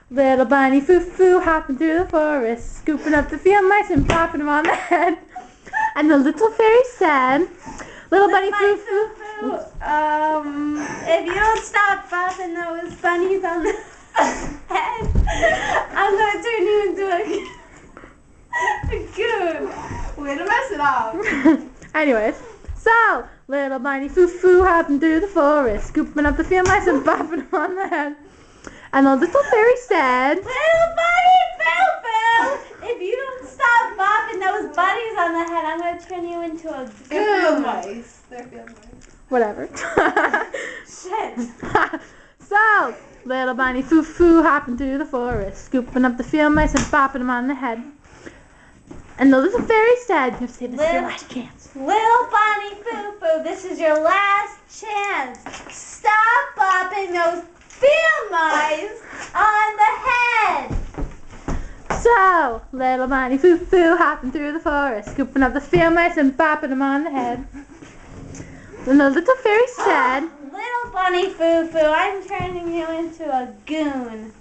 Little bunny foo-foo hopping through the forest, scooping up the field mice and popping them on the head. And the little fairy said, little bunny foo-foo, if you don't stop bopping those bunnies on the head, I'm going to turn you into a goon. Way to mess it up. Anyways, so, little bunny foo-foo hopping through the forest, scooping up the field mice and bopping them on the head. And the little fairy said, Little bunny foo-foo, if you don't stop bopping those bunnies on the head, I'm going to turn you into a They're field goon. mice. They're field mice. whatever. Shit. So, little bunny foo-foo hopping through the forest, scooping up the field mice and bopping them on the head. And the little fairy said, you have to say this is your last chance. Little bunny foo-foo, this is your last chance. Stop bopping those field mice on the head. So, little bunny foo-foo hopping through the forest, scooping up the field mice and bopping them on the head. And the little fairy said, Little bunny foo-foo, I'm turning you into a goon.